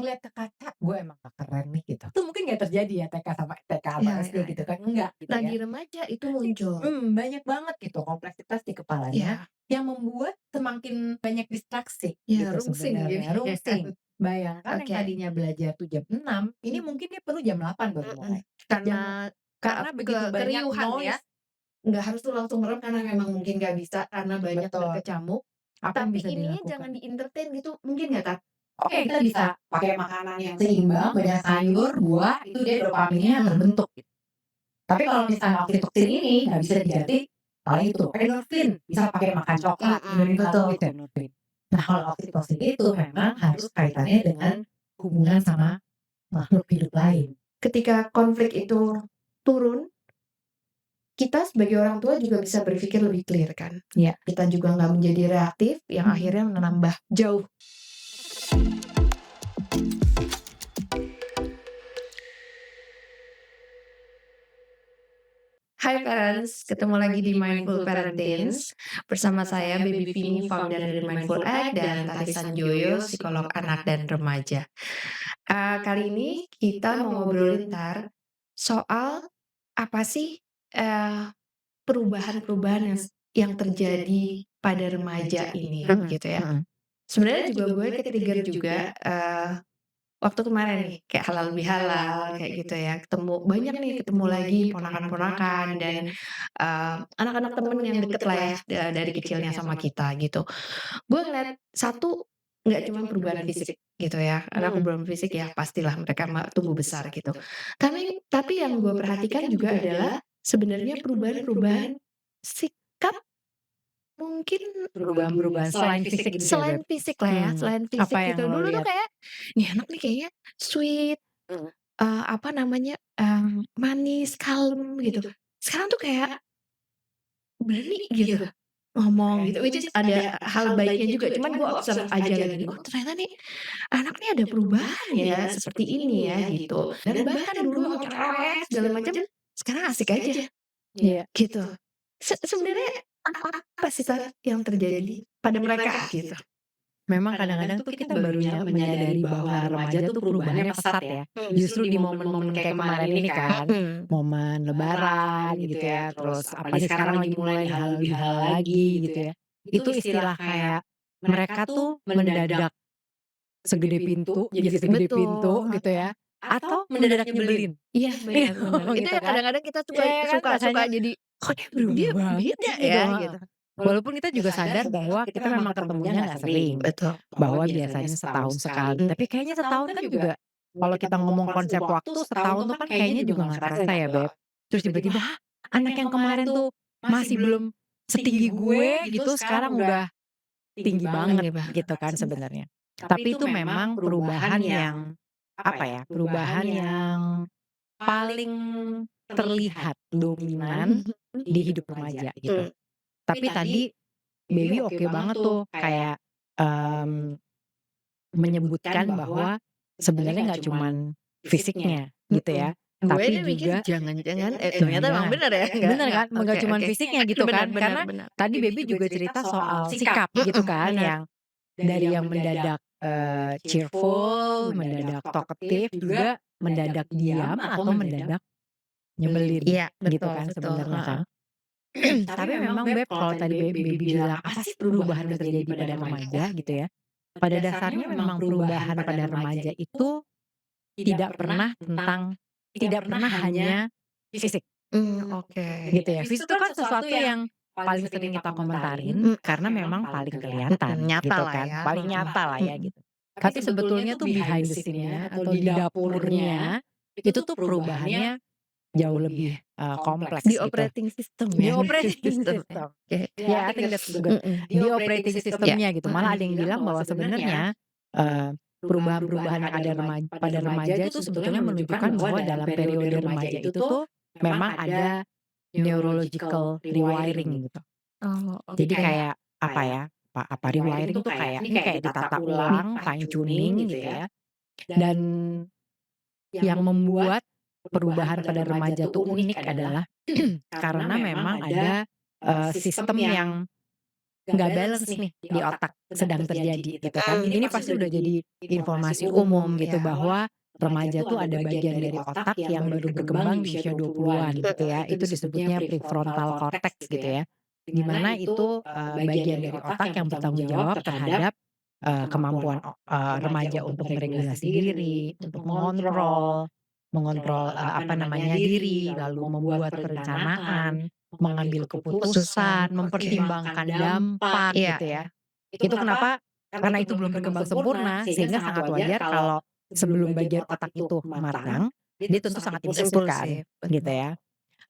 lihat ke kaca, gue emang gak keren nih gitu. Itu mungkin gak terjadi ya TK Iya sama SD iya gitu iya. kan, enggak gitu Nah, ya. di remaja itu muncul. Banyak banget gitu kompleksitas di kepalanya Iya, yang membuat semakin banyak distraksi iya gitu rungsing sebenarnya, jadi kan. rungsing. Bayangkan yang Oke. tadinya belajar tuh jam 6, ini Mhm mungkin dia perlu jam 8 baru mhm. mulai. Karena, Jam karena begitu banyak keriuhan ya, noise. nggak harus tuh langsung merem karena memang mungkin nggak bisa karena banyak Betul, berkecamuk, apa yang tapi bisa ininya dilakukan? jangan di-entertain gitu, mungkin nggak, Kak? Oke, kita bisa pakai makanan yang seimbang, banyak sayur, buah, itu dia dopaminnya terbentuk gitu. Tapi kalau misalnya oksitoksin ini nggak bisa diganti, paling itu endorfin, bisa pakai makan coklat, Mhm, minum betul. itu endorfin. Nah, kalau oksitosin itu memang harus kaitannya dengan hubungan sama makhluk hidup lain. Ketika konflik itu turun, kita sebagai orang tua juga bisa berpikir lebih clear kan. Iya. Kita juga nggak menjadi reaktif yang akhirnya menambah jauh. Hai parents, ketemu lagi di Mindful Parentings bersama saya Baby Vini, founder dari Mindful Egg dan Tari Sanjoyo, psikolog anak dan remaja. Kali ini kita mau ngobrolin soal apa sih perubahan-perubahan yang terjadi pada remaja ini Mhm gitu ya. mhm. Sebenarnya juga gue ke-trigger juga waktu kemarin nih kayak halal bihalal kayak gitu ya, ketemu lagi ponakan-ponakan dan anak-anak temen yang deket lah ya, dari kecilnya sama kita gitu. Gue ngeliat satu, nggak cuman perubahan fisik gitu ya, karena perubahan fisik ya pastilah mereka tumbuh besar gitu. Tapi yang gue perhatikan juga adalah sebenarnya perubahan-perubahan sikap mungkin Perubahan-perubahan selain fisik gitu ya, selain Beb? fisik lah ya, selain Apa fisik yang gitu. lo Dulu tuh lihat? kayak, nih anak nih kayaknya sweet, Mhm. apa namanya, manis, kalem gitu. Sekarang tuh kayak berani gitu ngomong gitu, which is ada hal baiknya juga, cuman gue observe aja lagi, oh ternyata nih anak nih ada perubahan ya seperti ini ya gitu. Dan bahkan dulu mau cerewet segala macam, sekarang asik aja Iya. gitu. Sebenarnya apa sih yang terjadi pada mereka gitu? Memang kadang-kadang tuh kita baru menyadari bahwa remaja tuh perubahannya pesat ya. Justru di momen-momen kayak kemarin ini kan, Mhm. momen lebaran gitu ya, terus apalagi sekarang lagi mulai nih halal bihalal lagi gitu ya. Itu istilah kayak mereka tuh mendadak segede pintu, jadi segede pintu Betul, gitu ya, atau mendadak nyebelin. iya benar benar. Itu Gitu yang kan. kadang-kadang kita suka Iya kan suka suka rasanya, jadi, kok dia berubah dia banget beda sih gitu, ya heeh. gitu. Walaupun kita juga sadar bahwa kita memang ketemunya nggak sering, Betul. bahwa biasanya setahun sekali, tapi kayaknya setahun kan juga kalau kita ngomong konsep waktu, setahun tuh kan kayaknya juga nggak kerasa ya, Beb. Terus tiba-tiba, "Hah, anak yang kemarin tuh masih belum setinggi gue gitu, sekarang udah tinggi banget," Tinggi banget. gitu kan sebenarnya. Tapi itu memang perubahan yang, apa ya, perubahan yang paling terlihat dominan di hidup remaja gitu. Mhm. Tapi tadi Baby oke banget tuh kayak, mmm, menyebutkan bahwa sebenarnya nggak cuman fisiknya gitu Mhm. ya, Gue tapi deh mikir juga jangan-jangan, ternyata emang jangan-jangan bener ya? bener Nggak, kan, oke nggak cuman oke. fisiknya gitu Benar kan, benar karena benar. tadi Baby juga cerita soal sikap gitu kan, Benar. yang dari yang mendadak, cheerful, mendadak talkative, juga mendadak diam atau mendadak nyebelin Iya, gitu betul kan betul, sebenarnya kan. heeh. Tapi memang Beb, kalau tadi Baby bilang, "Apa sih perubahan yang terjadi pada remaja?" Gitu ya. Pada dasarnya memang perubahan pada remaja itu tidak pernah hanya fisik, Oke. gitu ya. Fisik itu kan sesuatu yang paling sering kita komentarin, karena memang paling kelihatan, Nyata gitu lah kan, ya, paling nyata lah ya, mhm. gitu. Tapi sebetulnya tuh behind the scene-nya atau di dapurnya, itu tuh perubahannya jauh lebih, Di kompleks gitu. operating system Di ya, operating system ya, system. oke. Ya, I think that's good. Mhm. Di operating Iya, system-nya gitu. Malah ada yang bilang bahwa sebenarnya, perubahan-perubahan yang ada pada remaja itu sebetulnya menunjukkan bahwa dalam periode remaja itu tuh memang ada neurological rewiring gitu. oh Jadi oke. kayak apa ya, apa rewiring tuh kayak ini kayak ditata ulang, fine tuning gitu ya. Dan yang membuat perubahan pada remaja tuh unik adalah karena memang ada, sistem yang nggak balance nih di otak sedang terjadi gitu kan. Ini pasti udah jadi informasi umum gitu bahwa remaja tuh ada bagian dari otak yang baru berkembang di usia 20-an gitu ya. Itu disebutnya prefrontal cortex gitu ya. Di mana itu, bagian dari otak yang bertanggung jawab terhadap, kemampuan remaja untuk meregulasi diri, untuk mengontrol, apa namanya, diri, lalu membuat perencanaan, mengambil keputusan, mempertimbangkan dampak Iya gitu ya. iya. Itu kenapa, karena itu belum berkembang sempurna sehingga sangat wajar kalau sebelum bagian otak itu matang, dia tentu sangat impulsif kan, Impulsif, gitu betul. ya.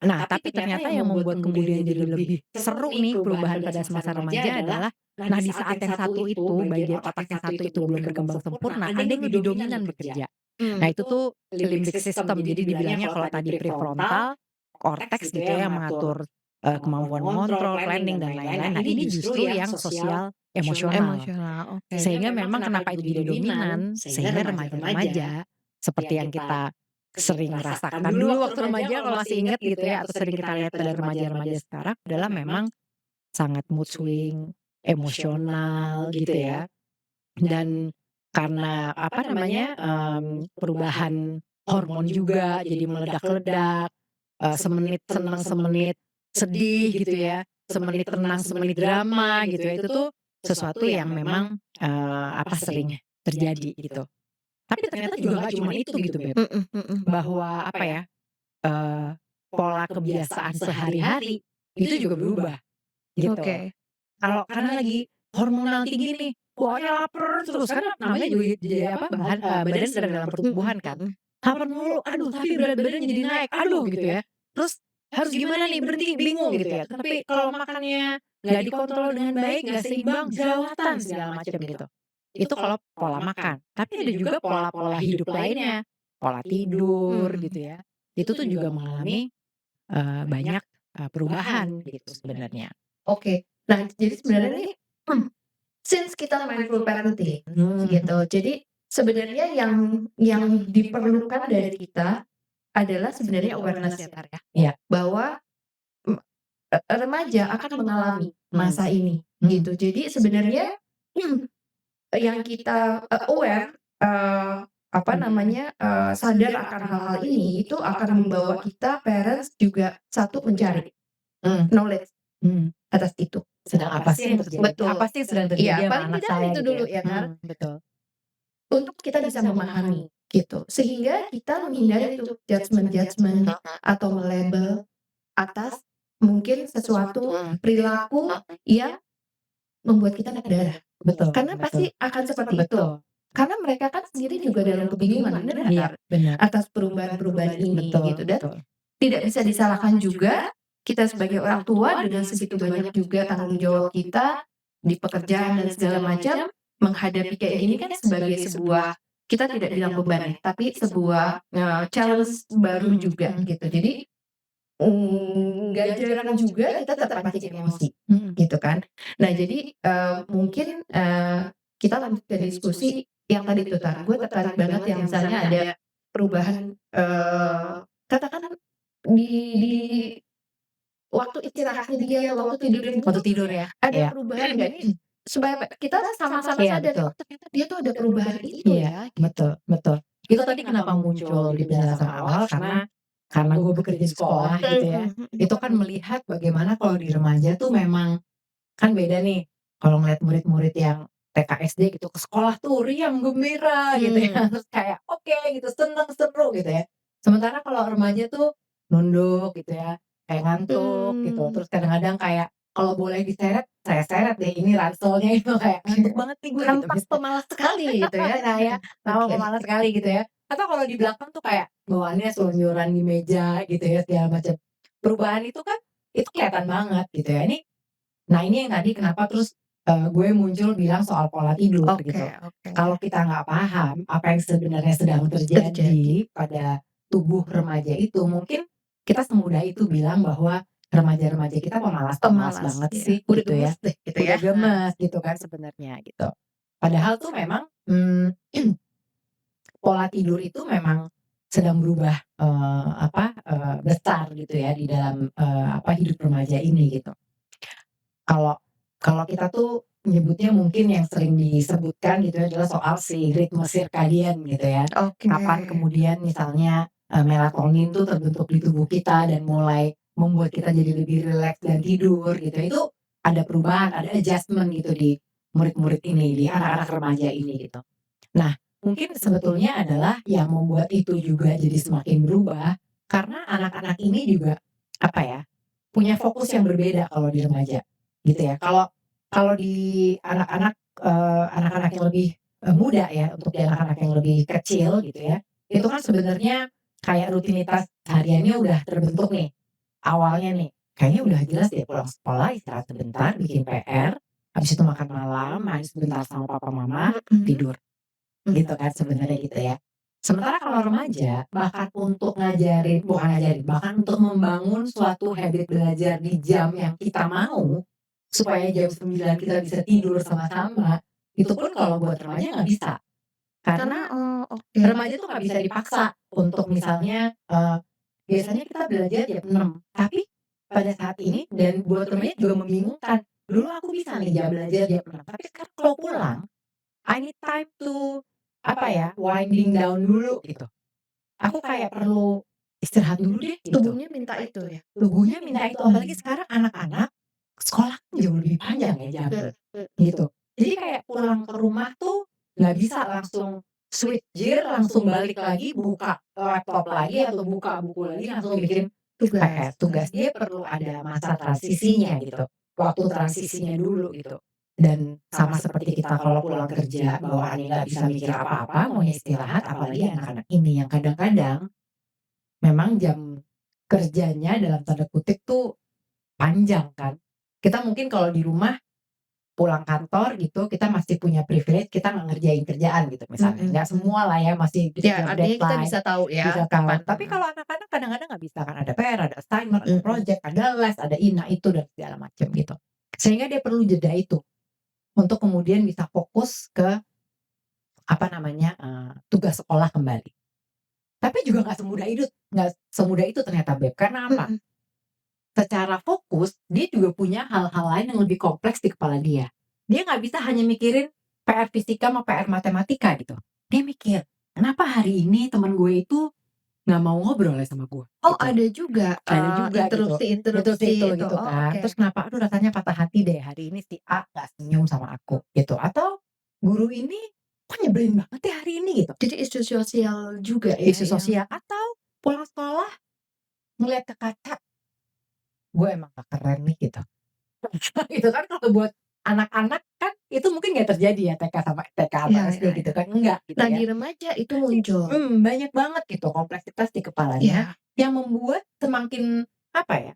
Nah, tapi ternyata yang membuat kemudian jadi lebih seru nih perubahan pada masa remaja adalah, nah di saat yang satu itu, bagian otak yang satu itu belum berkembang sempurna, ada yang lebih dominan bekerja. Nah Mmm. itu tuh limbic system, jadi dibilangnya kalau tadi prefrontal cortex gitu ya yang mengatur, kemampuan mengontrol, planning dan lain-lain. Nah ini justru yang sosial emosional. Emosional, oke. Sehingga memang kenapa itu jadi dominan, sehingga remaja-remaja seperti yang kita sering rasakan dulu waktu remaja kalau masih inget gitu ya, atau sering kita lihat pada remaja-remaja sekarang adalah memang sangat mood swing, emosional gitu ya. Dan karena apa namanya, perubahan hormon juga jadi meledak-ledak, semenit seneng, semenit sedih gitu ya, semenit tenang, semenit drama gitu ya, itu tuh sesuatu yang memang, apa, sering terjadi gitu. Tapi ternyata juga nggak cuman itu gitu, Beb, Mhm mhm. bahwa apa ya, eee, pola kebiasaan sehari-hari itu juga berubah gitu. Oke. Karena lagi hormonal tinggi nih, pokoknya laper terus, karena namanya juga jadi apa, badan sedang dalam Mhm pertumbuhan kan. mhm. Lapar mulu, aduh tapi berat badan jadi naik, aduh gitu ya. Terus harus gimana nih, berhenti, bingung gitu ya. Tapi kalau makannya nggak dikontrol dengan baik, nggak seimbang, jerawatan segala macam gitu. Itu kalau pola makan, tapi ada juga pola-pola hidup lainnya, pola tidur Mmm, gitu ya. Itu tuh juga mengalami, banyak, perubahan gitu sebenarnya. oke. Nah, jadi sebenarnya nih, since kita mindful parenting Mhm. gitu, jadi sebenarnya yang diperlukan dari kita adalah sebenarnya awareness ya, Tar, ya, Iya. bahwa, m remaja akan mengalami Mhm. masa ini Mhm. gitu. Jadi sebenarnya yang kita, aware, apa namanya, sadar akan hal-hal ini, itu akan membawa kita parents juga satu mencari Mhm. knowledge Mhm. atas itu. Sedang apa sih yang terjadi? Betul. Apa sih yang sedang terjadi Iya, sama paling anak tidak saya itu gitu ya? dulu ya kan, Betul. untuk kita bisa memahami gitu, sehingga kita menghindari tuh judgement-judgement atau melabel atas mungkin sesuatu Mhm. perilaku yang membuat kita naik darah. Betul Karena betul. pasti akan seperti itu. Betul. Karena mereka kan sendiri juga dalam kebingungan, bener nggak, Iya, Tar? bener. Atas perubahan-perubahan ini Betul gitu, dan betul. tidak bisa disalahkan juga kita sebagai orang tua dengan segitu banyak juga tanggung jawab kita di pekerjaan dan segala macam, menghadapi kayak gini kan sebagai sebuah, kita tidak bilang beban ya, tapi sebuah, challenge baru Mhm juga mhm. gitu. Jadi, nggak jarang juga kita terpancing emosi Mhm. gitu kan. Nah jadi, mungkin, kita lanjut ke diskusi yang tadi tuh, Tar, gue tertarik banget yang misalnya ada perubahan, katakan di waktu istirahatnya dia atau waktu tidurnya Waktu tuh tidur ya? ada Iya. perubahan nggak nih? Supaya kita sama-sama Iya sadar, betul. oh ternyata dia tuh ada perubahan itu Iya, ya gitu. betul betul. Itu tadi kenapa muncul di penjelasan awal karena gue bekerja di sekolah gitu ya. Mhm mhm. Itu kan melihat bagaimana kalau di remaja tuh memang kan beda nih, kalau ngeliat murid-murid yang TK, SD gitu ke sekolah tuh riang gembira gitu ya, Mmm, terus kayak oke gitu, seneng, seru gitu ya. Sementara kalau remaja tuh nunduk gitu ya, kayak ngantuk gitu, mmm, terus kadang-kadang kayak kalau boleh diseret, saya seret deh ini ranselnya itu kayak ngantuk banget nih gue gitu tampak misalnya. pemalas sekali gitu ya. Nah ya, sama Oke. pemalas sekali gitu ya. Atau kalau di belakang tuh kayak bawaannya selonjoran di meja gitu ya segala macam. Perubahan itu kan itu kelihatan banget gitu ya. Nah ini yang tadi kenapa terus, gue muncul bilang soal pola tidur Oke gitu. oke. Kalau kita nggak paham apa yang sebenarnya sedang Terjadi. terjadi pada tubuh remaja itu, mungkin kita semudah itu bilang bahwa remaja-remaja kita pemalas-pemalas Pemalas, banget iya. sih Udah gitu ya. gemes deh gitu Udah ya. gemes gitu kan sebenarnya gitu. Padahal tuh memang, pola tidur itu memang sedang berubah, apa, besar gitu ya di dalam, apa, hidup remaja ini gitu. Kalau Kalau kita tuh nyebutnya mungkin yang sering disebutkan gitu ya adalah soal si ritme sirkadian gitu ya. Oke. Kapan kemudian misalnya, melatonin tuh terbentuk di tubuh kita dan mulai membuat kita jadi lebih rileks dan tidur gitu. Itu ada perubahan, ada adjustment gitu di murid-murid ini, di anak-anak remaja ini gitu. Nah, mungkin sebetulnya adalah yang membuat itu juga jadi semakin berubah, karena anak-anak ini juga, apa ya, punya fokus yang berbeda kalau di remaja, gitu ya. Kalau kalau di anak-anak, anak-anak yang lebih, muda ya, untuk di anak-anak yang lebih kecil gitu ya, itu kan sebenarnya kayak rutinitas hariannya udah terbentuk nih, awalnya nih, kayaknya udah jelas deh pulang sekolah istirahat sebentar, bikin PR, habis itu makan malam, main sebentar sama papa mama, Mhm. tidur. Gitu kan sebenarnya gitu ya. Sementara kalau remaja, bahkan untuk ngajarin bukan ngajarin, bahkan untuk membangun suatu habit belajar di jam yang kita mau, supaya jam 9 kita bisa tidur sama-sama, itu pun kalau buat remaja nggak bisa. Karena Karena oh, oke. remaja tuh nggak bisa dipaksa untuk misalnya, biasanya kita belajar jam 6 tapi pada saat ini dan buat remaja juga membingungkan, dulu aku bisa nih jam belajar jam 6 tapi sekarang kalau pulang I need time to, apa ya, winding down dulu gitu. Aku kayak perlu istirahat dulu deh gitu. Tubuhnya minta itu ya? Tubuhnya minta itu, apalagi sekarang anak-anak sekolah kan jauh lebih panjang ya jamnya, gitu. Jadi kayak pulang ke rumah tuh nggak bisa langsung switch gear, langsung balik lagi buka laptop lagi atau buka buku lagi langsung bikin Tugas. PR, tugas. Dia perlu ada masa transisinya gitu, waktu transisinya dulu gitu. Dan sama seperti kita kalau pulang kerja bawaannya nggak bisa mikir apa-apa, maunya istirahat, apalagi anak-anak ini yang kadang-kadang memang jam kerjanya dalam tanda kutip tuh panjang kan. Kita mungkin kalau di rumah pulang kantor gitu, kita masih punya privilege kita nggak ngerjain kerjaan gitu misalnya. Mhm. Nggak semua lah ya masih Ya, dikejar artinya kita deadline, bisa tahu ya bisa tahu. kapan Tapi kalau anak-anak kadang-kadang nggak bisa kan, ada PR, ada assignment, ada mhm. project, ada les, ada ina itu dan segala macam gitu. Sehingga dia perlu jeda itu, untuk kemudian bisa fokus ke, apa namanya, tugas sekolah kembali. Tapi juga nggak semudah itu ternyata Beb, karena apa? Mhm. Secara fokus, dia juga punya hal-hal lain yang lebih kompleks di kepala dia. Dia nggak bisa hanya mikirin PR fisika sama PR matematika gitu. Dia mikir, "Kenapa hari ini temen gue itu nggak mau ngobrol ya sama gue?" Oh, Gitu. ada juga, Ada juga gitu, interupsi-interupsi itu? gitu Oh, kan. oke. Terus kenapa, "Aduh rasanya patah hati deh hari ini si A nggak senyum sama aku," gitu. Atau, "Guru ini kok nyebelin banget ya hari ini," gitu. Jadi isu sosial juga ya Isu yang sosial atau pulang sekolah ngeliat ke kaca, "Gue emang gak keren nih," gitu. Gitu kan kalau buat anak-anak kan itu mungkin nggak terjadi ya TK sama TK atau iya, SD iya, gitu iya. kan, enggak gitu Nah, ya. di remaja itu muncul. Banyak banget gitu kompleksitas di kepalanya Iya, yang membuat semakin, apa ya,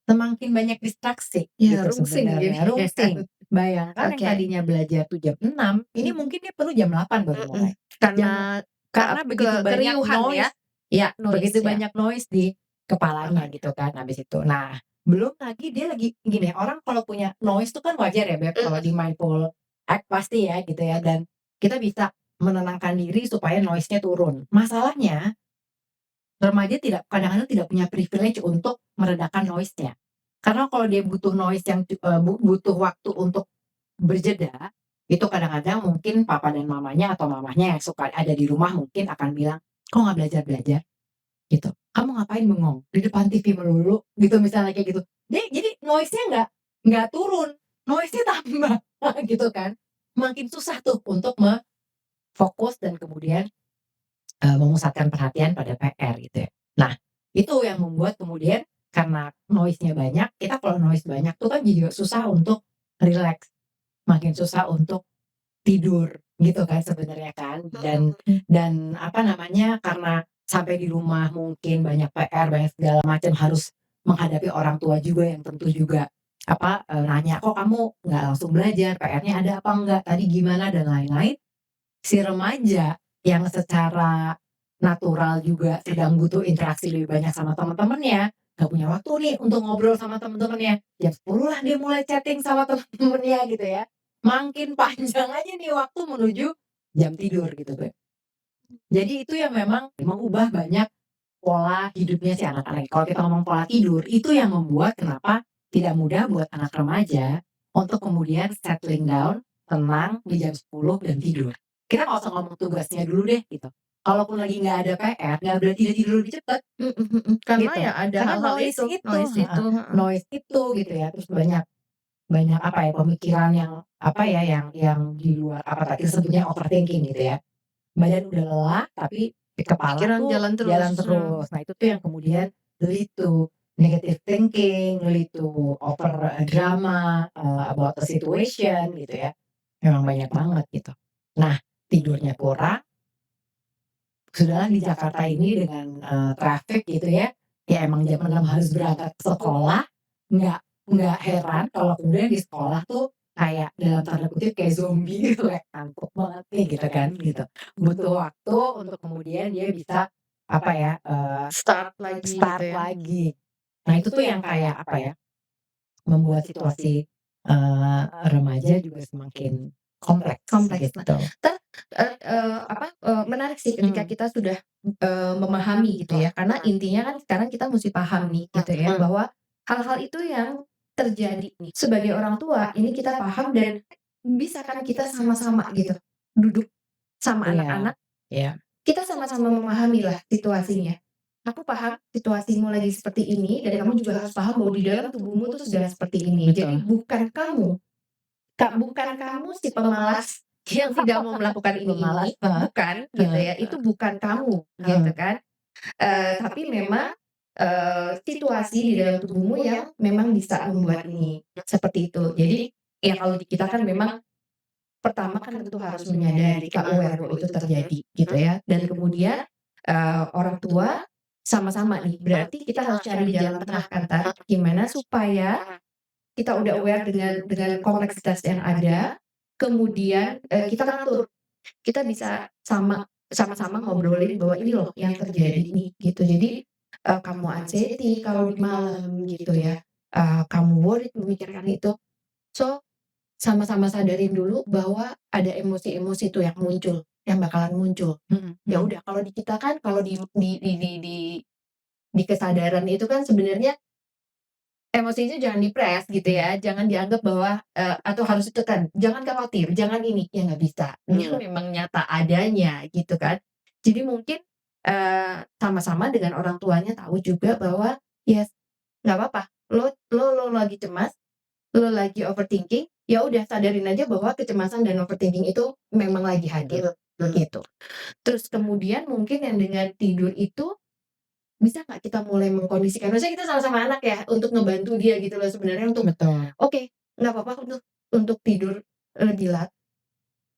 semakin banyak distraksi iya, gitu rungsing sebenarnya, jadinya. rungsing. Bayangkan yang Oke. tadinya belajar tuh jam 6 ini Mhm, mungkin dia perlu jam 8 baru mhm. mulai. Karena Jam ke karena ke begitu banyak keriuhan ya, noise ya, noise begitu ya? banyak noise di kepalanya Oke. gitu kan habis itu. Nah, belum lagi dia lagi gini, orang kalau punya noise tuh kan wajar ya Beb, kalau Mhm. di mindful act pasti ya gitu ya, dan kita bisa menenangkan diri supaya noise-nya turun. Masalahnya remaja kadang-kadang tidak punya privilege untuk meredakan noise-nya. Karena kalau dia butuh noise yang butuh waktu untuk berjeda, itu kadang-kadang mungkin papa dan mamanya atau mamahnya yang suka ada di rumah mungkin akan bilang, "Kok nggak belajar-belajar?" Gitu. "Kamu ngapain bengong? Di depan TV melulu?" Gitu misalnya kayak gitu. Jadi noise-nya nggak turun, noise-nya tambah gitu kan. Makin susah tuh untuk fokus dan kemudian memusatkan perhatian pada PR gitu ya. Nah, itu yang membuat kemudian karena noise-nya banyak, kita kalau noise banyak tuh kan juga susah untuk rileks, makin susah untuk tidur gitu kan sebenarnya kan. Mhm. Dan apa namanya, karena sampai di rumah mungkin banyak PR, banyak segala macam harus menghadapi orang tua juga yang tentu juga apa, nanya, "Kok kamu nggak langsung belajar? PR-nya ada apa enggak? Tadi gimana?" Dan lain-lain. Si remaja yang secara natural juga sedang butuh interaksi lebih banyak sama teman-temannya, nggak punya waktu nih untuk ngobrol sama teman-temannya. Jam 10 lah dia mulai chatting sama teman-temannya gitu ya. Makin panjang aja nih waktu menuju jam tidur gitu, Beb. Jadi itu yang memang mengubah banyak pola hidupnya si anak-anak. Kalau kita ngomong pola tidur, itu yang membuat kenapa tidak mudah buat anak remaja untuk kemudian settling down, tenang di jam 10 dan tidur. Kita nggak usah ngomong tugasnya dulu deh gitu. Kalaupun lagi nggak ada PR, nggak berarti dia tidur lebih cepet Mhm mhm. Karena gitu. ya ada Karena hal-hal itu, noise heeh, itu, heeh. noise itu gitu ya, terus banyak banyak apa ya, pemikiran yang apa ya, yang di luar apa tadi sebutnya overthinking gitu ya. Badan udah lelah, tapi di kepala Pikiran tuh jalan terus, jalan terus. Nah, itu tuh yang kemudian lead to negative thinking, lead to over, drama, about the situation gitu ya. Memang banyak banget gitu. Nah, tidurnya kurang, sudahlah di Jakarta ini dengan, traffic gitu ya, ya emang jam 6 harus berangkat ke sekolah, nggak nggak heran kalau kemudian di sekolah tuh kayak dalam tanda kutip kayak zombie gitu, kayak ngantuk banget nih gitu kan, gitu. Butuh waktu untuk kemudian dia bisa apa ya, start lagi gitu start ya. lagi. Nah itu tuh yang kayak apa ya, membuat situasi, remaja juga semakin kompleks Kompleks. Nah, gitu. ter menarik sih ketika Mmm, kita sudah, memahami gitu ya, karena intinya kan sekarang kita musti paham nih gitu ya, bahwa hal-hal itu yang terjadi nih sebagai orang tua, ini kita paham dan bisa kan kita sama-sama gitu, duduk sama iya, anak-anak, iya, kita sama-sama memahamilah situasinya. Aku paham situasimu lagi seperti ini dan kamu juga harus paham bahwa di dalam tubuhmu tuh sedang seperti ini. Jadi betul. bukan kamu bukan kamu si pemalas yang tidak mau melakukan Si ini, pemalas, heeh, bukan gitu heeh, ya, itu bukan kamu gitu heeh. kan. Tapi memang, situasi di dalam tubuhmu yang memang bisa membuat ini, seperti itu. Jadi, ya kalau di kita kan memang pertama kan tentu harus menyadari, kita aware bahwa itu terjadi gitu ya, dan kemudian, orang tua sama-sama nih, berarti kita harus cari jalan tengah kan gimana supaya kita udah aware dengan kompleksitas yang ada, kemudian, kita ngatur, kita bisa sama-sama ngobrolin bahwa ini loh yang terjadi nih, gitu. Jadi, kamu anxiety kalau di malam gitu ya, kamu worried memikirkan itu. So, sama-sama sadarin dulu bahwa ada emosi-emosi tuh yang muncul, yang bakalan muncul. Mhm, Ya mhm. udah kalau di kita kan kalau di kesadaran itu kan sebenarnya emosinya jangan dipres gitu Mhm. ya, jangan dianggap bahwa, atau harus ditekan, jangan khawatir, jangan ini, ya nggak bisa. Ini memang nyata adanya gitu kan. Jadi mungkin, sama-sama dengan orang tuanya tahu juga bahwa, ya nggak apa-apa, lo lagi cemas, lo lagi overthinking, ya udah sadarin aja bahwa kecemasan dan overthinking itu memang lagi hadir, gitu. Terus kemudian mungkin yang dengan tidur itu bisa nggak kita mulai mengkondisikan maksudnya kita sama-sama anak ya, untuk ngebantu dia gitu loh sebenarnya untuk, Betul, oke, nggak apa-apa untuk tidur lebih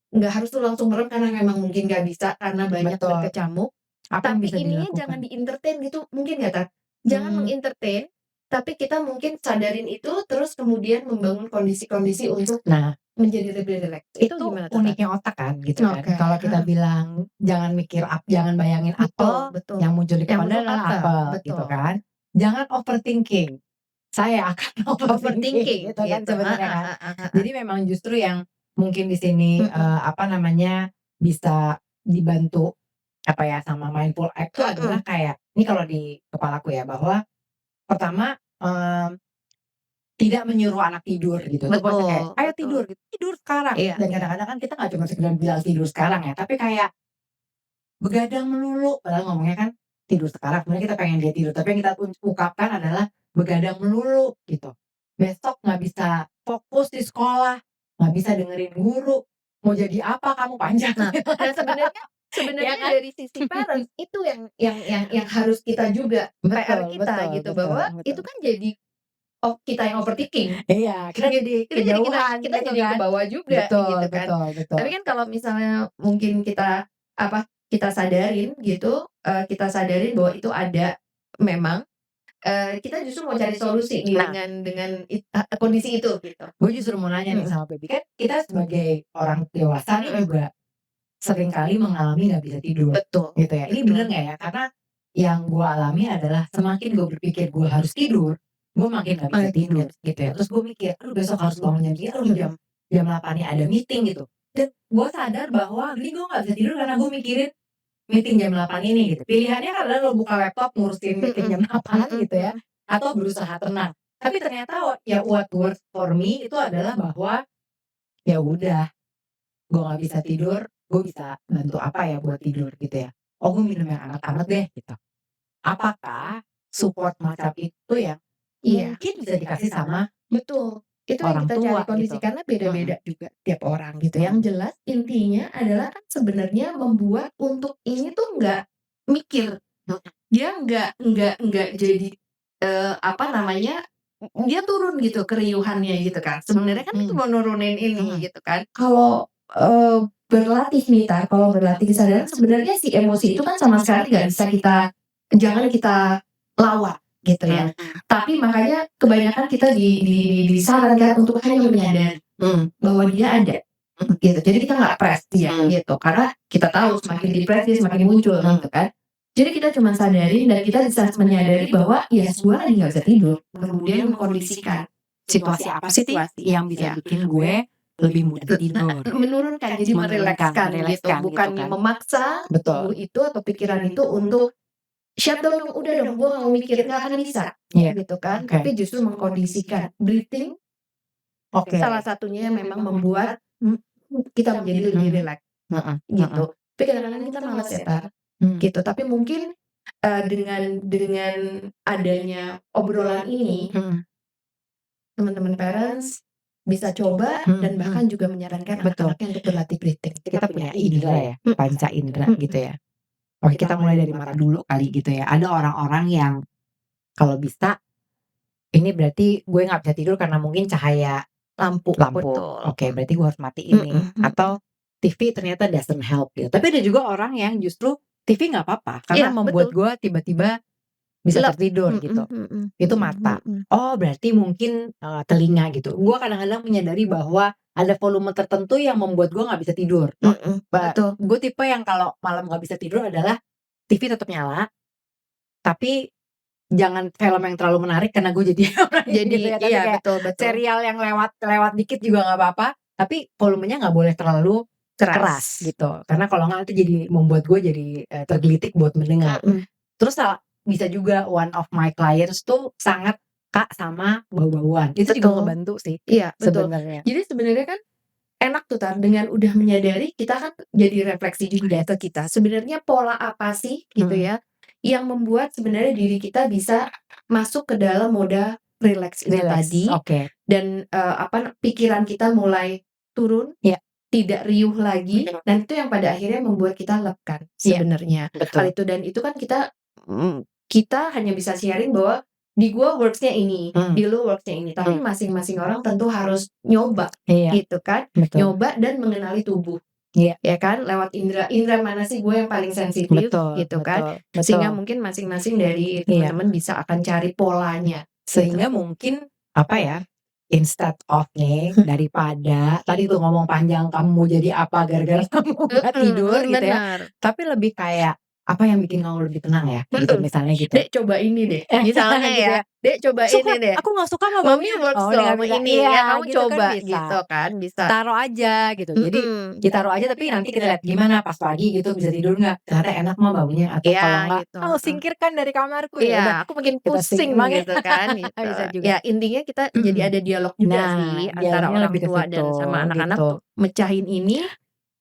nggak harus tuh langsung merem karena memang mungkin nggak bisa karena banyak betul. berkecamuk, Apa yang tapi bisa ininya jangan dilakukan? di-entertain gitu, mungkin nggak, Tat? Jangan Mmm, mengentertain, tapi kita mungkin sadarin itu, terus kemudian membangun kondisi-kondisi untuk nah, menjadi lebih rileks. Itu itu gimana tuh, Tat? uniknya otak kan gitu kan. Oke, Kalau kita heeh, bilang jangan bayangin betul apel, betul. yang muncul di Yang kepala muncul adalah apa? apel gitu Betul. kan. Jangan overthinking, saya akan overthinking Overthinking gitu kan gitu, heeh sebenarnya kan. heeh heeh. Jadi memang justru yang mungkin di sini, Mhm apa namanya, bisa dibantu apa ya, sama mindful act itu adalah mhm. kayak ini kalau di kepalaku ya, bahwa pertama, tidak menyuruh anak tidur gitu, itu pasti kayak, Betul "Ayo betul. tidur," gitu, "tidur sekarang." Iya Dan iya. kadang-kadang kan kita nggak cuma sekedar bilang tidur sekarang ya, tapi kayak begadang melulu, padahal ngomongnya kan tidur sekarang, sebenarnya kita pengen dia tidur, tapi yang kita ungkapkan adalah begadang melulu gitu. Besok nggak bisa fokus di sekolah, nggak bisa dengerin guru, mau jadi apa kamu panjang Nah gitu kan. nah sebenarnya Ya sebenarnya kan? dari sisi parents itu yang harus kita juga PR Betul, kita betul, gitu, betul, bahwa itu betul. kan jadi, oh kita yang overthinking, Iya, kita jadi kita jadi kejauhan kita gitu jadi kan. kebawa juga Betul, gitu kan. betul, betul. Tapi kan kalau misalnya mungkin kita, kita sadarin gitu, kita sadarin bahwa itu ada memang, kita justru mau cari solusi nih Nah, dengan kondisi itu gitu. gue justru mau nanya nih Mhm sama Baby, kan kita sebagai orang dewasa nih mhm. juga seringkali mengalami nggak bisa tidur, Betul gitu ya. Ini bener betul. nggak ya? Karena yang gue alami adalah semakin gue berpikir gue harus tidur, gue makin nggak bisa Makin tidur, nggak bisa gitu ya. tidur. Terus gue mikir, aduh besok harus bangun jam segini, aduh jam Mhm. jam 8 nih ada meeting gitu. Dan gue sadar bahwa ini gue nggak bisa tidur karena gue mikirin meeting jam 8 ini gitu. Pilihannya kan adalah lo buka laptop ngurusin meeting Mhm jam 8 mhm gitu ya, mhm. atau berusaha tenang. Tapi ternyata ya what works for me itu adalah bahwa, ya udah, gue nggak bisa tidur, gue bisa bantu apa ya buat tidur gitu ya. Oh gue minum yang anget-anget deh gitu. Apakah support macam itu ya Iya, mungkin bisa dikasih sama betul. Itu yang orang kita cari tua kondisi gitu? karena Mhm, beda-beda juga tiap orang gitu. Yang mhm, jelas intinya adalah kan sebenarnya membuat untuk ini tuh nggak mikir. mhm, Dia nggak jadi, apa namanya, dia turun gitu keriuhannya gitu kan. Sebenarnya kan itu mhm, mau nurunin ini mhm, gitu kan. Kalau, berlatih nih kalau berlatih kesadaran sebenarnya si emosi itu kan sama sekali nggak bisa jangan kita lawan gitu ya. mhm, Tapi makanya kebanyakan kita disarankan untuk hanya menyadari mhm, bahwa dia ada, gitu. Jadi kita nggak press dia mhm, gitu, karena kita tahu semakin di-press dia semakin muncul mhm. gitu kan. Jadi kita cuma sadarin dan kita bisa menyadari bahwa, ya gue lagi nggak bisa tidur, kemudian mengkondisikan Situasi apa sih situasi, yang bisa ya. bikin gue lebih mudah Nah, tidur? menurunkan, jadi Menurunkan, merilekskan gitu, merilekskan gitu bukannya kan? memaksa tubuh Betul, itu atau pikiran itu untuk, "Shut down dong, udah dong, gue nggak mau mikir," nggak akan bisa, iya, gitu kan. oke, Tapi justru mengkondisikan. Breathing salah oke, satunya yang memang membuat, kita menjadi lebih mhm, rileks, mhm, gitu. mhm, Tapi kadang-kadang kita malas ya, Tar, mmm, gitu. Tapi mungkin, dengan adanya obrolan ini, mhm, teman-teman parents bisa coba mhm, dan mhm, bahkan juga menyarankan betul. anak-anaknya untuk berlatih breathing. Kita punya indera ya, panca indera Mhm, gitu ya. Oke kita mulai dari mana dulu kali gitu ya. Ada orang-orang yang kalau bisa, ini berarti gue nggak bisa tidur karena mungkin cahaya lampu, lampu. betul. Oke berarti gue harus matiin nih, Mhm, mhm. atau TV ternyata doesn't help gitu. Tapi ada juga orang yang justru TV nggak apa-apa karena Iya, membuat betul. gue tiba-tiba bisa Lep. tertidur Mhm, gitu. mhm, Itu mhm, mata. mhm. Oh berarti mungkin, telinga gitu. Gue kadang-kadang menyadari bahwa ada volume tertentu yang membuat gue nggak bisa tidur. Mhm, betul. Gue tipe yang kalau malam nggak bisa tidur adalah TV tetap nyala, tapi jangan film yang terlalu menarik karena gue jadi orang gitu Jadi ya, tapi iya, kayak betul, betul. serial yang lewat lewat dikit juga nggak apa-apa, tapi volumenya nggak boleh terlalu keras Keras. gitu. Karena kalau nggak itu jadi membuat gue jadi, tergelitik buat mendengar. Mhm. Terus bisa juga one of my clients tuh sangat peka sama bau-bauan, itu juga Betul. ngebantu sih Iya, betul. sebenarnya. Jadi sebenarnya kan enak tuh Tan, dengan udah menyadari kita kan jadi refleksi juga ya ke kita. Sebenarnya pola apa sih gitu Mhm, ya, yang membuat sebenarnya diri kita bisa masuk ke dalam mode rileks itu rileks, tadi oke. dan, pikiran kita mulai turun, Iya, tidak riuh lagi, mhm, dan itu yang pada akhirnya membuat kita lep kan iya, sebenarnya. Hal betul. itu dan itu kan kita hanya bisa sharing bahwa di gua works-nya ini, Mmm, di lu works-nya ini, tapi mmm, masing-masing orang tentu harus nyoba iya, gitu kan. betul. Nyoba dan mengenali tubuh, Iya, ya kan, lewat indera indera mana sih gue yang paling sensitif betul, gitu kan. betul, Sehingga betul. mungkin masing-masing dari Iya. teman-teman bisa akan cari polanya gitu. Sehingga mungkin, apa ya, instead of nih, daripada tadi tuh ngomong panjang kamu jadi apa gara-gara kamu nggak tidur gitu ya, Bener. tapi lebih kayak, apa yang bikin kamu lebih tenang ya, gitu Mhm. misalnya gitu. "Dek coba ini deh," misalnya Gitu ya, ya, "Dek coba "Suka ini deh, aku nggak suka sama mami baunya." works Oh ini loh nggak sama bisa ini, ya iya kamu gitu kan coba," gitu bisa. kan, bisa. Taruh aja gitu. Jadi Mhm. ditaruh aja tapi nanti kita lihat gimana pas pagi gitu bisa tidur nggak, ternyata enak mah baunya atau Iya kalau enggak, gitu, "Kamu heeh. singkirkan dari kamarku." Ya Iya, udah aku makin kita pusing makanya gitu kan, gitu. bisa juga. Ya intinya kita jadi Mhm. ada dialog juga Nah, sih antara dialognya orang lebih ke tua situ, dan sama anak-anak gitu. untuk mecahin ini,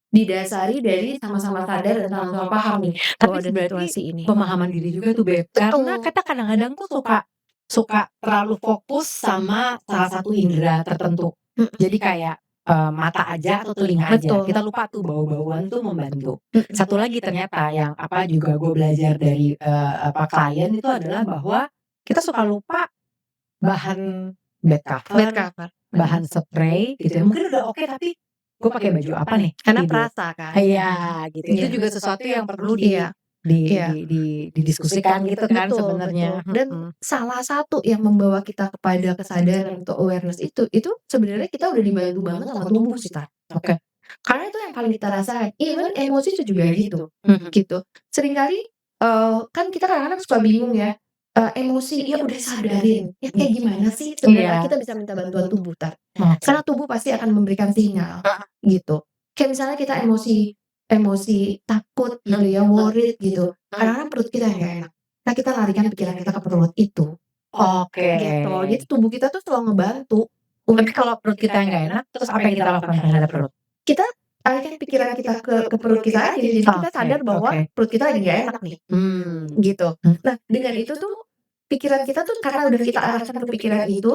didasari dari sama-sama sadar dan sama-sama paham nih, bahwa Tapi ada berarti situasi ini. pemahaman diri juga tuh, Beb. Karena Betul, kita kadang-kadang tuh suka suka terlalu fokus sama salah satu indera tertentu. mhm, Jadi kayak, mata aja atau telinga aja, betul, kita lupa tuh bau-bauan tuh membantu. mhm, Satu lagi ternyata yang, apa, juga gue belajar dari, klien itu adalah bahwa kita suka lupa bahan bed bed cover, cover, bener. bahan spray gitu ya, mungkin udah oke tapi gue pakai baju apa nih Karena tidur? perasa kan. Iya gitu, itu Iya, juga sesuatu yang perlu iya, iya. didiskusikan gitu kan Betul, betul. sebenarnya, Dan mhm, salah satu yang membawa kita kepada kesadaran atau awareness itu sebenarnya kita udah dibantu banget sama tubuh sih, Tat. oke, Karena itu yang paling kita rasain, even emosi itu juga gitu, mhm, gitu. Seringkali, kan kita kadang-kadang suka bingung ya, emosi, ya udah sadarin, ya kayak gimana sih sebenarnya iya, kita bisa minta bantuan tubuh, Tat. oke, Karena tubuh pasti akan memberikan sinyal, gitu. Kayak misalnya kita emosi emosi takut gitu mhm, ya, worried gitu, mhm, kadang-kadang perut kita yang nggak enak. Nah, kita larikan pikiran kita ke perut itu, Oke. gitu. Jadi tubuh kita tuh selalu ngebantu Tapi untuk kalau perut kita nggak enak, terus apa yang kita lakukan terhadap perut? kita alihkan pikiran kita ke perut kita aja, jadi kita Oke sadar bahwa oke. perut kita lagi nggak enak nih, gitu. Mmm, Nah, dengan itu tuh pikiran kita tuh karena udah kita arahkan ke pikiran itu,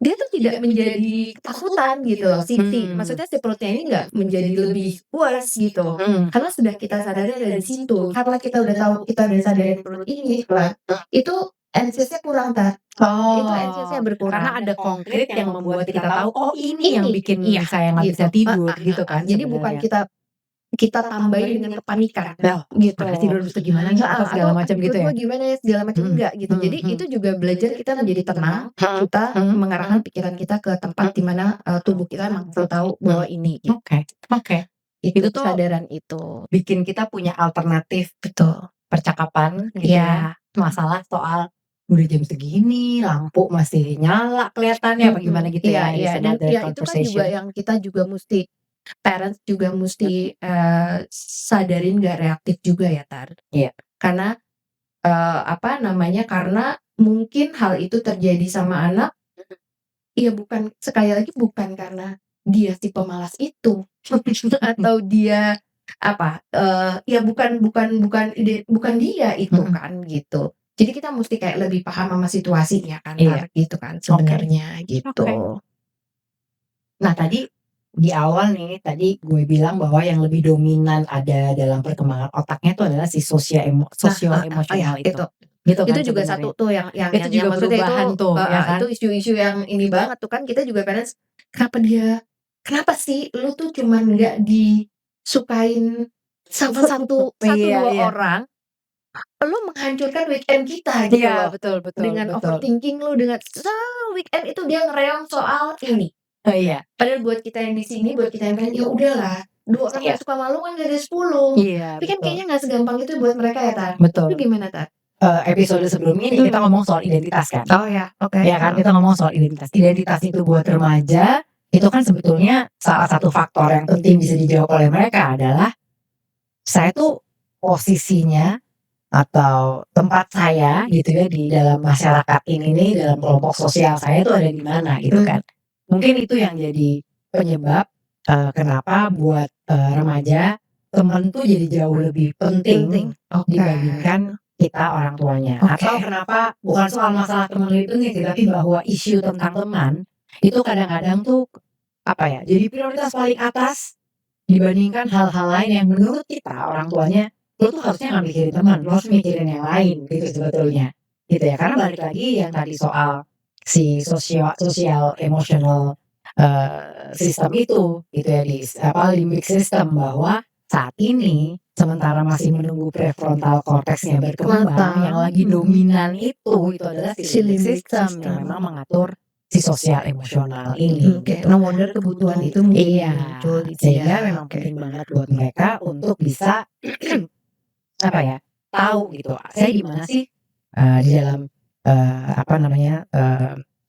dia tuh tidak menjadi ketakutan gitu loh, mmm, maksudnya si perutnya ini nggak menjadi lebih puas gitu, mmm, karena sudah kita sadari ada di situ. Karena kita udah tahu, kita udah sadarin perut ini lah, itu anxious-nya kurang, itu oh, anxious-nya karena berkurang. ada konkret yang membuat kita tahu, "Oh ini yang Ini, bikin iya, saya nggak bisa gitu, tidur," gitu kan jadi bukan sebenarnya? kita kita tambahin dengan kepanikan, Nah, gitu. "Mana tidur bisa gimana nih?" Atau segala Atau, macam perut gitu ya? gua gimana ya, segala macam, Mhm, enggak gitu. mhm Jadi mhm, itu juga belajar kita menjadi tenang, mhm kita mhm mengarahkan pikiran kita ke tempat di mana, tubuh kita emang perlu tahu bahwa ini, gitu. oke oke. Itu Itu tuh kesadaran itu. bikin kita punya alternatif Betul. percakapan gitu ya, Iya, masalah soal, "Udah jam segini lampu masih nyala kelihatannya," apa gimana gitu iya ya, iya, is dan another ya itu kan juga conversation. yang kita juga musti parents juga musti, sadarin nggak reaktif juga ya, Iya, karena apa namanya, karena mungkin hal itu terjadi sama anak, ya bukan sekali lagi bukan karena dia si pemalas itu, atau dia apa, ya bukan dia itu mhm, kan, gitu. Jadi kita musti kayak lebih paham sama situasinya kan, iya, gitu kan oke sebenarnya, oke. gitu. Nah tadi, di awal nih, tadi gue bilang bahwa yang lebih dominan ada dalam perkembangan otaknya itu adalah si Nah, sosial oh ya emosional itu, itu. gitu Itu kan juga satu sebenarnya. tuh yang Itu yang juga maksudnya itu, perubahan tuh, ya itu kan? isu-isu yang ini banget tuh kan kita juga parents, kenapa sih lu tuh cuman nggak disukain sama satu Iya 2 iya. orang, lu menghancurkan weekend kita gitu Iya, loh. betul betul Dengan betul. overthinking lu, dengan weekend itu dia ngereong soal ini. Oh iya Padahal buat kita yang di sini, buat kita yang pengen, ya udahlah, 2 orang iya nggak suka sama lu kan dari 10. iya, Tapi kan betul kayaknya nggak segampang itu buat mereka ya, Lu betul. gimana, Tar? Episode sebelumnya nih kita ngomong soal identitas kan, Oh ya, oke, ya kan, kita ngomong soal identitas. Identitas itu buat remaja, itu kan sebetulnya salah satu faktor yang penting bisa dijawab oleh mereka adalah, saya tuh posisinya atau tempat saya gitu ya di dalam masyarakat ini nih, dalam kelompok sosial saya tuh ada di mana gitu kan. Mungkin itu yang jadi penyebab, kenapa buat, remaja, temen tuh jadi jauh lebih penting, penting oke, dibandingkan kita orang tuanya. oke. Atau kenapa bukan soal masalah temen lebih penting sih, tapi bahwa isu tentang teman, itu kadang-kadang tuh, apa ya, jadi prioritas paling atas dibandingkan hal-hal lain yang menurut kita orang tuanya, "Lu tuh harusnya nggak mikirin teman, lu harus mikirin yang lain," gitu sebetulnya, gitu ya. Karena balik lagi yang tadi soal si sosial emotional, system itu, gitu ya, di apa, limbic system, bahwa saat ini sementara masih menunggu prefrontal cortex-nya berkembang, yang Matang, lagi dominan itu adalah si si limbic limbic system yang system. memang mengatur si sosial emosional ini, Oke, gitu. no wonder kebutuhan itu menjadi Iya, muncul di sehingga dia, memang oke. penting banget buat mereka untuk bisa, apa ya, tahu gitu, saya di mana sih, di dalam, apa namanya,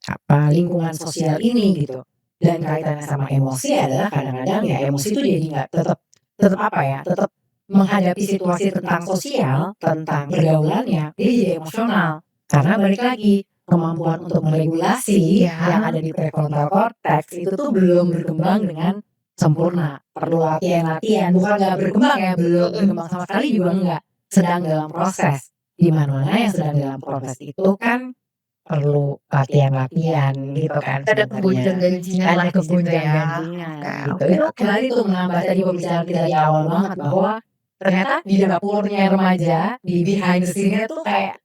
apa, lingkungan sosial ini gitu. Dan kaitannya sama emosi adalah kadang-kadang ya emosi itu jadi nggak tetep tetep apa ya, tetep menghadapi situasi tentang sosial, tentang pergaulannya, dia jadi emosional. Karena balik lagi, kemampuan untuk meregulasi yang Iya, ada di prefrontal cortex itu tuh belum berkembang dengan sempurna, perlu latihan-latihan, bukan nggak berkembang ya, belum berkembang sama sekali juga enggak, sedang dalam proses. Di mana-mana yang sedang dalam proses itu kan perlu latihan-latihan gitu kan ada sebenarnya. kegonjang-ganjingan lah Ada di situ ya. kegonjang-ganjingan Oke gitu. oke Itu oke. kembali tuh menambah tadi pembicaraan kita di awal banget bahwa ternyata di dapurnya remaja, di behind the scene-nya tuh kayak,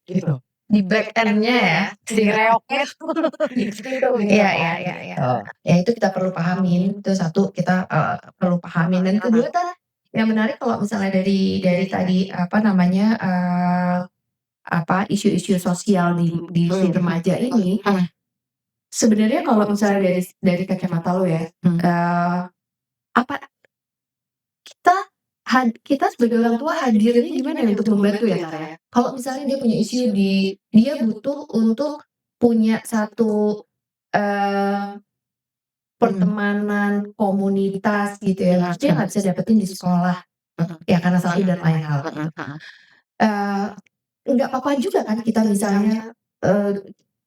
gitu, Di back end-nya ya. si reoknya tuh di situ gitu Iya iya kan, iya iya. gitu. Ya itu kita perlu pahamin, itu satu kita, perlu pahamin, dan kedua yang menarik kalau misalnya dari tadi, apa namanya, apa, isu-isu sosial di si Mmm, remaja ini, mhm, sebenarnya kalau misalnya dari kacamata lo ya, mmm, apa kita sebagai orang tua hadirnya gimana ya untuk membantu ya, Kak, ya? Kalau misalnya dia punya isu dia butuh untuk punya satu, eee, mhm, pertemanan, komunitas gitu ya, mhm terus dia nggak bisa dapetin di sekolah, mhm ya karena salary dan lain hal mhm gitu. mhm Eee, nggak apa-apa juga kan kita misalnya, eee,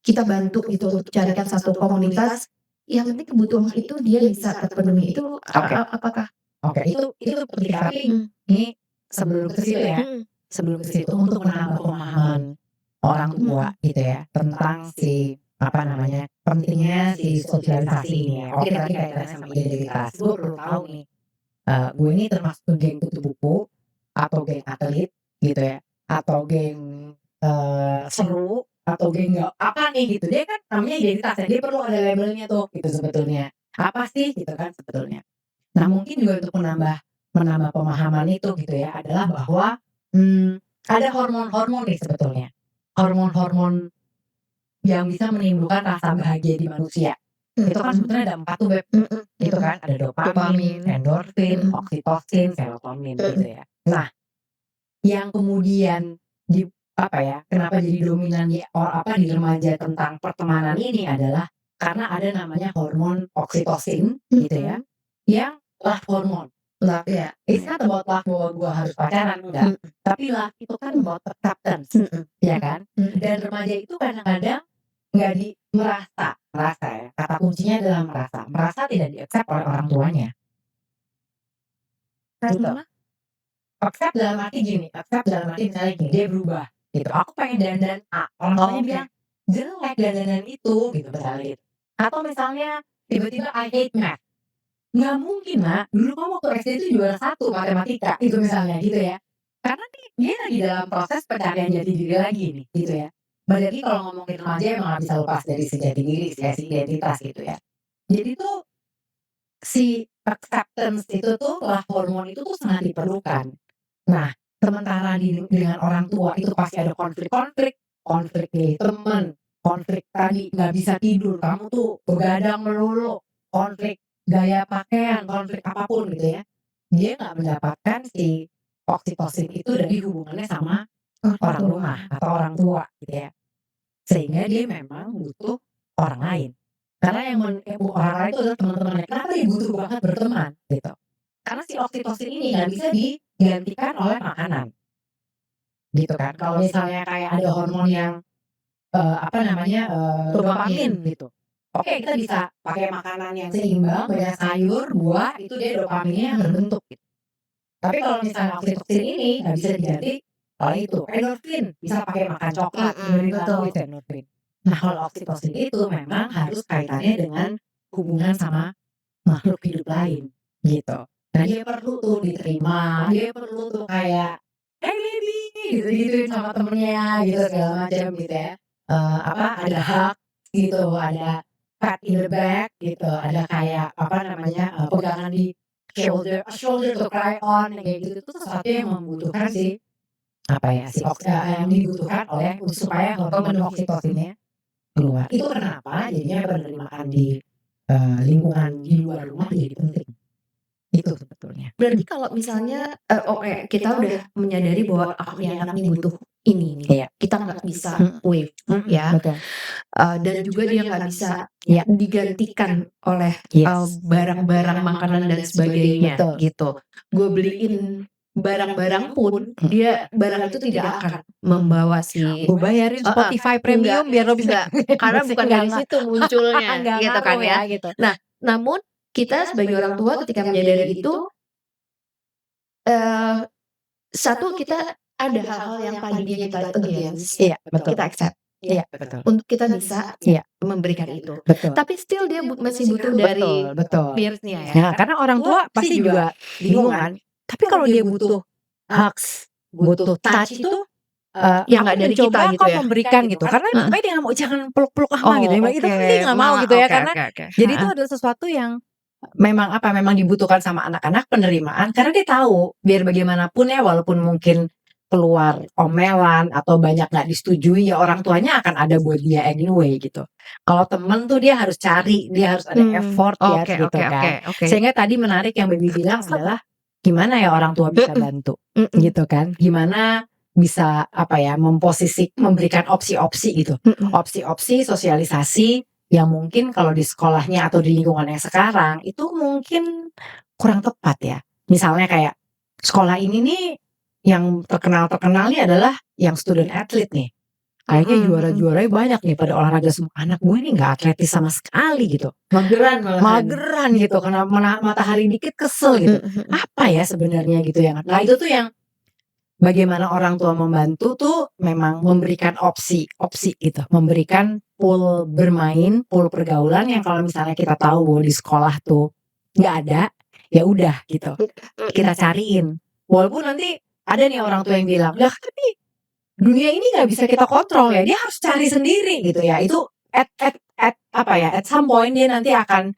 kita bantu gitu untuk carikan satu komunitas, yang penting kebutuhan itu dia bisa terpenuhi, itu Oke. apakah Oke, itu penting, tapi mhm, ini sebelum ke situ ya, mhm, sebelum ke situ untuk menambah pemahaman orang tua mhm, gitu ya, tentang si, apa namanya, pentingnya si sosialisasi ini ya. Oke, tadi kaitannya sama identitas, gue perlu tahu nih, gue ini termasuk geng kutu buku, atau geng atlet gitu ya, atau geng, seru, atau geng nggak apa nih gitu. Dia kan namanya identitas ya, dia perlu ada labelnya tuh gitu sebetulnya. Apa sih gitu kan sebetulnya. Nah, mungkin juga untuk menambah menambah pemahaman itu gitu ya, adalah bahwa, ada hormon-hormon nih sebetulnya. Hormon-hormon yang bisa menimbulkan rasa bahagia di manusia. Itu kan mhm, sebetulnya ada 4 tuh, Beb, mhm, gitu mhm, kan, ada dopamin, dopamin, endorfin, mhm, oksitosin, serotonin gitu mhm, ya. Nah, yang kemudian apa ya, kenapa jadi dominan di remaja tentang pertemanan ini adalah karena ada namanya hormon oksitosin gitu ya, mhm, yang love hormone. love ya, It's not about love bahwa gua harus pacaran, enggak. mhm, Tapi love itu kan about acceptance, mhm, ya kan? mhm, Dan remaja itu kadang-kadang nggak merasa ya, kata kuncinya adalah merasa. Merasa tidak di-accept oleh orang tuanya, gitu. karena Accept dalam arti gini, accept dalam arti misalnya gini, dia berubah gitu, "Aku pengen dandan A," orang tuanya oke, bilang, "Jelek dandanan itu," gitu misalnya gitu. Atau misalnya tiba-tiba, "I hate math." "Nggak mungkin Nak, dulu kamu waktu SD itu juara 1 matematika," itu misalnya gitu ya. Karena nih dia lagi dalam proses pencarian jati diri lagi nih, gitu ya. Berarti kalau ngomongin remaja emang nggak bisa lepas dari si jati diri sih ya, si identitas gitu ya. Jadi tuh si acceptance itu tuh, love hormone itu tuh sangat diperlukan. Nah, sementara dengan orang tua itu pasti ada konflik-konflik, konflik milih temen, konflik tadi nggak bisa tidur, kamu tuh begadang melulu, konflik gaya pakaian, konflik apapun gitu ya. Dia nggak mendapatkan si oksitosin itu dari hubungannya sama orang orang tua, rumah atau orang tua gitu ya. Sehingga dia memang butuh orang lain. Karena orang lain itu adalah teman-temannya. Kenapa dia butuh banget berteman gitu? Karena si oksitosin ini nggak bisa digantikan oleh makanan, gitu kan. Kalau misalnya kayak ada hormon yang, apa namanya, dopamin dopamin, gitu. Oke, kita bisa pakai makanan yang seimbang, banyak sayur, buah, itu dia dopaminnya terbentuk gitu. Tapi kalau misalnya oksitosin ini nggak bisa diganti oleh itu. Endorfin, bisa pakai makan coklat, mhm, dengerin lagu, betul, itu endorfin. Nah, kalau oksitosin itu memang harus kaitannya dengan hubungan sama makhluk hidup lain, gitu. Nah, dia perlu tuh diterima, dia perlu tuh kayak, "Hey baby," gitu-gituin sama temennya gitu segala macam gitu ya. Apa, ada hug gitu, ada pat in the back gitu, ada kayak apa namanya, pegangan di a shoulder to cry on yang kayak gitu tuh sesuatu yang membutuhkan si apa ya, yang dibutuhkan oleh supaya hormon oksitosinnya keluar. Itu kenapa jadinya penerimaan di, lingkungan di luar rumah jadi penting. Itu sebetulnya. berarti kalau misalnya, oke kita udah menyadari bahwa, "Oh nih anak nih butuh ini nih," Iya. kita nggak bisa Mhm, wave mhm, ya, betul. dan juga dia nggak bisa Iya, digantikan oleh, yes, barang-barang makanan dan sebagainya betul. gitu. Gue beliin barang-barang pun, dia barang itu tidak akan membawa si Gue bayarin heeh, Spotify enggak premium biar lo bisa enggak, dengerin karena musik, bukan dari enggak situ munculnya enggak gitu kan ngaruh ya. ya gitu. Nah, namun kita sebagai orang tua ketika menyadari itu, eee, satu kita ada hal-hal yang tadinya kita against, Iya, betul. kita accept Iya, betul. untuk kita bisa Iya, memberikan itu. betul. Tapi still dia masih butuh Betul, dari betul. peers-nya ya. Nah, karena orang tua pasti juga bingung kan. Tapi kalau dia butuh hugs, butuh touch itu, Yang aku nggak dari kita mencoba gitu kok ya? memberikan gitu. Karena Heeh. makanya dia nggak mau, "Jangan peluk-peluk ama," gitu, dia Oh bilang gitu oke, kan dia nggak mau malah gitu ya. oke Karena oke oke, jadi itu heeh. adalah sesuatu yang memang apa, memang dibutuhkan sama anak-anak penerimaan karena dia tahu biar bagaimanapun ya walaupun mungkin keluar omelan atau banyak nggak disetujui ya orang tuanya akan ada buat dia anyway gitu. Kalau temen tuh dia harus cari, dia harus ada effort ya Oke gitu oke oke kan. oke. Sehingga tadi menarik yang Baby bilang adalah gimana ya orang tua bisa Mhm bantu mhm gitu kan. Gimana bisa apa ya memberikan opsi-opsi gitu. mhm Opsi-opsi sosialisasi yang mungkin kalau di sekolahnya atau di lingkungan yang sekarang itu mungkin kurang tepat ya. Misalnya kayak sekolah ini nih yang terkenal-terkenal nih adalah yang student athlete nih. kayaknya Mhm mhm. juara-juaranya banyak nih pada olahraga semua, anak gue nih nggak atletis sama sekali gitu, Mageran malahan. mageran gitu karena matahari dikit kesel gitu. Mhm mhm. Apa ya sebenarnya gitu ya? Nah itu tuh yang bagaimana orang tua membantu tuh memang memberikan opsi gitu, memberikan pool bermain, pool pergaulan yang kalau misalnya kita tahu bahwa di sekolah tuh nggak ada, ya udah gitu, kita cariin. Walaupun nanti ada nih orang tua yang bilang, "Lah tapi dunia ini nggak bisa kita kontrol ya, dia harus cari sendiri," gitu ya. Itu at apa ya, at some point dia nanti akan,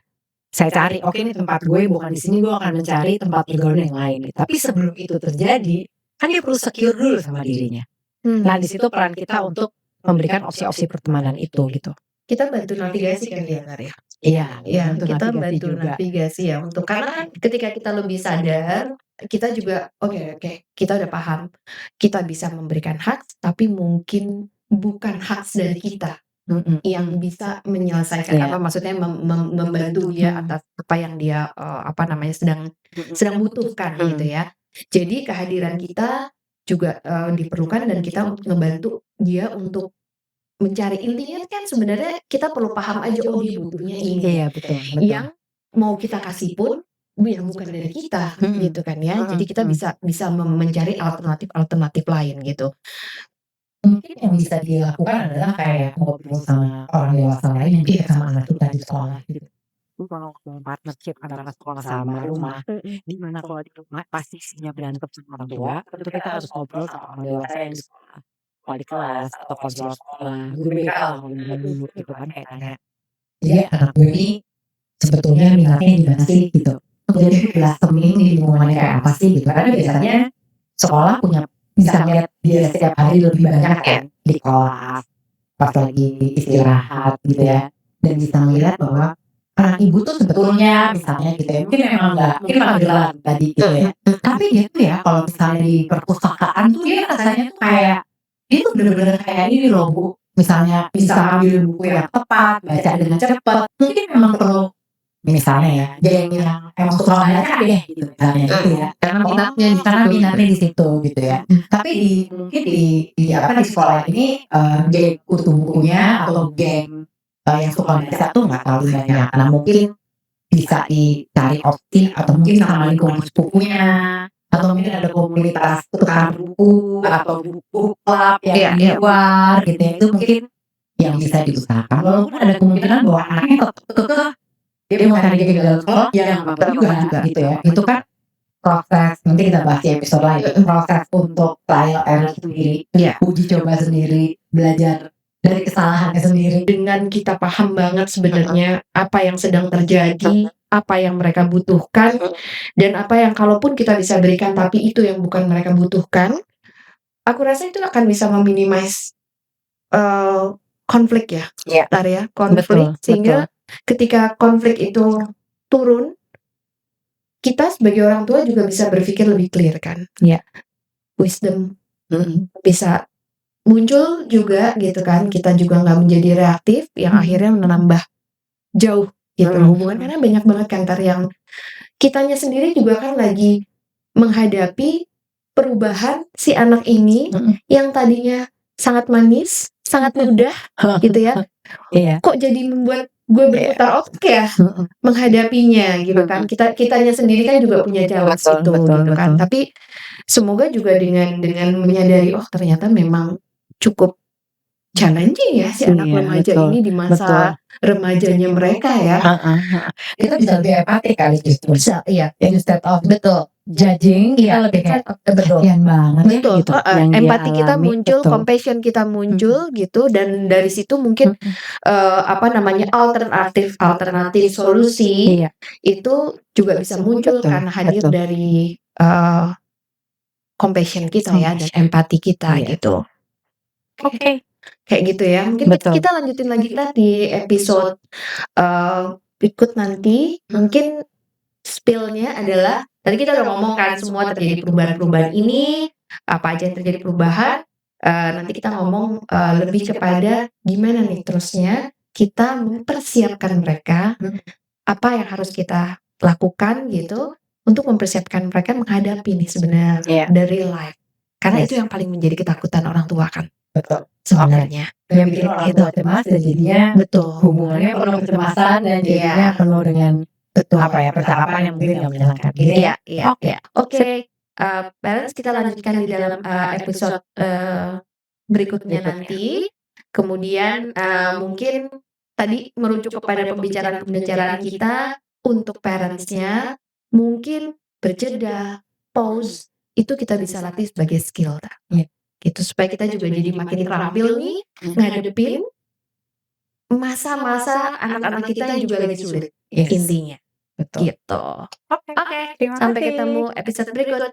"Saya cari, oke ini tempat gue bukan di sini, gue akan mencari tempat pergaulan yang lain." Tapi sebelum itu terjadi, kan dia perlu secure dulu sama dirinya. Nah Mmm. di situ peran kita untuk memberikan opsi-opsi pertemanan itu gitu. Kita bantu navigasi kali ya, Kak, ya? Iya, Iya, bantu kita navigasi bantu juga. navigasi ya untuk karena kan ketika kita lebih sadar, kita juga oke oke, kita udah paham, kita bisa memberikan hak, tapi mungkin bukan hak dari kita Mhm, yang bisa menyelesaikan iya, apa maksudnya membantu dia mhm, atas apa yang dia, apa namanya, sedang mhm, sedang butuhkan gitu mhm, ya. Jadi kehadiran kita juga, diperlukan dan kita untuk ngebantu dia untuk mencari intinya kan sebenarnya kita perlu paham aja, oh dia butuhnya ini, iya betul betul, yang mau kita kasih pun, yang bukan dari kita mhm, gitu kan ya. mhm, Jadi kita mhm. bisa bisa mencari alternatif-alternatif lain gitu. Mungkin yang bisa dilakukan adalah kayak ngobrol sama orang dewasa lain yang deket sama anak kita di sekolah gitu. Lu kalau ngomong partnership antara sekolah sama rumah, Mhm. di mana kalau di rumah pasti isinya berantem sama orang tua, tentu kita harus ngobrol sama orang dewasa yang di sekolah. Wali kelas atau konselor sekolah, guru BK lah kalau zaman dulu gitu kan kayak tanya, "Jadi anak gue ini sebetulnya minatnya di mana sih?" Gitu. "Jadi belasan ini di lingkungannya kayak apa sih?" Gitu. Karena biasanya sekolah punya bisa ngeliat dia setiap hari lebih banyak kan di kelas, pas lagi istirahat gitu ya, dan bisa melihat bahwa anak ibu tuh sebetulnya misalnya gitu ya, mungkin memang nggak mungkin mageran tadi gitu ya, tapi dia tuh ya kalau misalnya di perpustakaan tuh dia rasanya tuh kayak, dia tuh bener-bener kayak ini loh Bu, misalnya bisa ngambil buku yang tepat, baca dengan cepat, mungkin memang perlu misalnya ya, geng yang emang suka olahraga deh gitu misalnya gitu ya. Karena Oh, minatnya di karena situ gitu. minatnya di situ gitu ya. Tapi mungkin di apa, di sekolah ini, geng kutu bukunya atau geng, yang suka baca tuh nggak terlalu banyak. Nah mungkin bisa dicari opsi atau mungkin sama lingkungan sepupunya, atau mungkin ada komunitas tukar buku atau buku club yang Iya di iya. luar gitu ya, itu mungkin yang bisa diusahakan. Walaupun ada kemungkinan bahwa anaknya tetap kekeh dia mau cari geng dalam sekolah, ya nggak apa-apa juga gitu ya. Itu kan proses, nanti kita bahas di episode lain, proses untuk trial error sendiri, Iya. uji coba sendiri, belajar dari kesalahannya sendiri. Dengan kita paham banget sebenarnya apa yang sedang terjadi, apa yang mereka butuhkan, dan apa yang kalaupun kita bisa berikan tapi itu yang bukan mereka butuhkan, aku rasa itu akan bisa meminimais, konflik ya, Iya, Tar ya, betul konflik betul. sehingga ketika konflik itu turun, kita sebagai orang tua juga bisa berpikir lebih clear kan, Iya, wisdom mhm, bisa muncul juga gitu kan, kita juga nggak menjadi reaktif yang mhm, akhirnya mhm, menambah jauh gitu mhm, loh hubungan, karena banyak banget kan Tar yang kitanya sendiri juga kan lagi menghadapi perubahan si anak ini mhm. yang tadinya sangat manis, sangat mudah gitu ya, Iya, kok jadi membuat gue iya, berputar otak ya mhm, menghadapinya gitu kan. mhm. Kitanya sendiri kan juga punya challenge Betul itu betul gitu kan. betul. Tapi semoga juga dengan menyadari, oh ternyata memang cukup challenging ya si anak Iya, remaja betul ini di betul. masa remajanya mereka ya. Heeh heeh. Kita bisa lebih empatik kali justru. Bisa, iya, Instead of betul. judging, kita Iya, lebih kayak, betul. kasihan banget ya Betul, gitu heeh, yang dia empati kita alami, muncul, betul. compassion kita Mhm, muncul gitu dan dari situ mungkin, mhm. apa namanya, alternatif alternatif solusi Iya, itu juga bisa muncul betul karena hadir betul. dari, compassion kita ya dan Compassion, empati kita iya. gitu. Oke, Kayak gitu ya. Mungkin kita betul. kita lanjutin lagi Kak di episode, berikut nanti. Mungkin spill-nya adalah tadi kita udah ngomong kan semua terjadi perubahan-perubahan ini, apa aja yang terjadi perubahan, nanti kita ngomong, lebih kepada gimana nih terusnya kita mempersiapkan mereka, Mhm, apa yang harus kita lakukan gitu, untuk mempersiapkan mereka menghadapi nih sebenarnya iya, the real life. Karena itu yes, yang paling menjadi ketakutan orang tua kan. betul. sebenarnya. Yang bikin orang tua cemas dan jadinya Betul. hubungannya penuh kecemasan dan jadinya Iya. penuh dengan Betul. percakapan yang mungkin nggak menyenangkan gitu ya? Iya iya Oke, iya. sip. Oke, parents kita lanjutkan di dalam, episode, berikutnya Berikutnya. nanti. Kemudian, mungkin tadi merujuk kepada pembicaraan-pembicaraan kita, untuk parents-nya mungkin berjeda, pause, itu kita bisa latih sebagai skill, Kak. Iya. Gitu, supaya kita juga jadi makin terampil nih, ngadepin masa-masa anak-anak kita yang juga lagi sulit, Yes, intinya, betul. gitu. Oke, Oke, terima sampai kasih. ketemu episode berikut.